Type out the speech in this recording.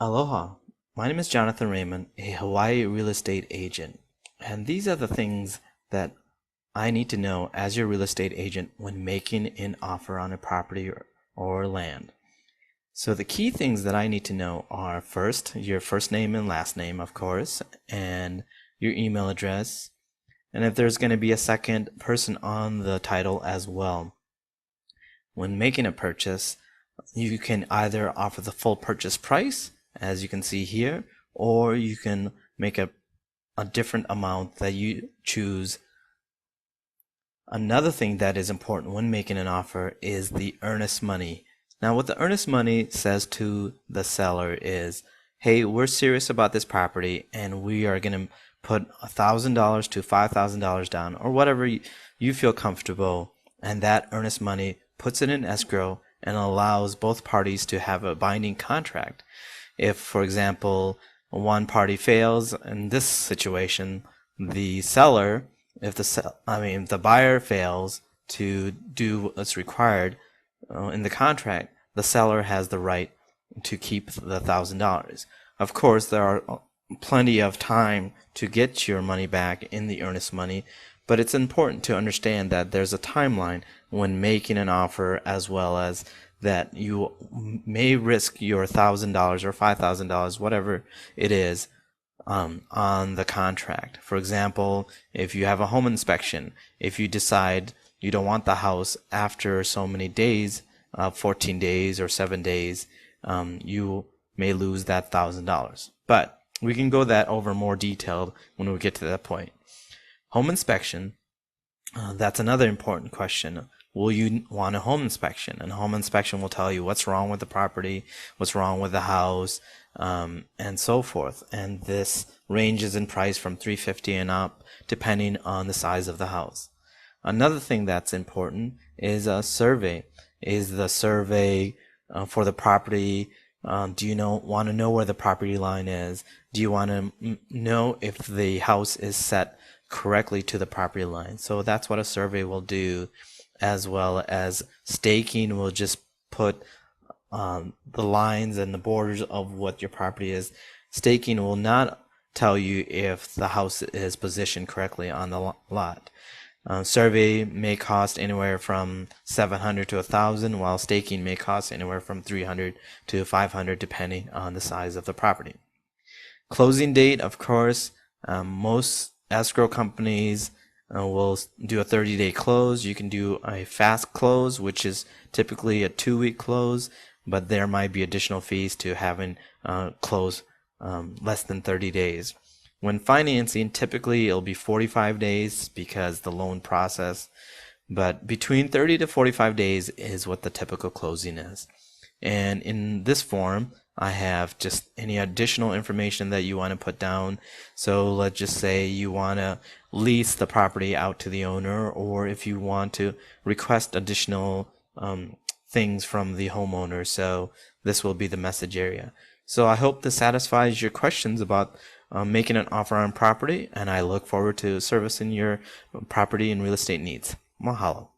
Aloha. My name is Jonathan Raymond, a Hawaii real estate agent. And these are the things that I need to know as your real estate agent when making an offer on a property or land. So the key things that I need to know are first, your first name and last name, of course, and your email address, and if there's going to be a second person on the title as well. When making a purchase, you can either offer the full purchase price, as you can see here, or you can make a different amount that you choose. Another thing that is important when making an offer is the earnest money. Now, what the earnest money says to the seller is, hey, we're serious about this property and we are going to put $1,000 to $5,000 down, or whatever you feel comfortable, and that earnest money puts it in escrow and allows both parties to have a binding contract. If, for example, one party fails in this situation, the seller, if the buyer fails to do what's required in the contract, the seller has the right to keep the $1,000. Of course, there are plenty of time to get your money back in the earnest money, but it's important to understand that there's a timeline when making an offer, as well as that you may risk your $1,000 or $5,000, whatever it is, on the contract. For example, if you have a home inspection, if you decide you don't want the house after so many days, 14 days or 7 days, you may lose that $1,000. But we can go that over more detailed when we get to that point. Home inspection, that's another important question. Will you want a home inspection? And home inspection will tell you what's wrong with the property, what's wrong with the house, and so forth. And this ranges in price from $350 and up, depending on the size of the house. Another thing that's important is a survey. Is the survey for the property? Do you want to know where the property line is? Do you want to know if the house is set correctly to the property line? So that's what a survey will do, as well as staking will just put the lines and the borders of what your property is. Staking will not tell you if the house is positioned correctly on the lot. Survey may cost anywhere from $700 to $1,000, while staking may cost anywhere from $300 to $500, depending on the size of the property. Closing date, of course, most escrow companies will do a 30-day close. You can do a fast close, which is typically a 2-week close, but there might be additional fees to having close less than 30 days. When financing, typically it'll be 45 days because the loan process, but between 30 to 45 days is what the typical closing is. And in this form, I have just any additional information that you want to put down. So let's just say you want to lease the property out to the owner, or if you want to request additional things from the homeowner. So this will be the message area. So I hope this satisfies your questions about making an offer on property, and I look forward to servicing your property and real estate needs. Mahalo.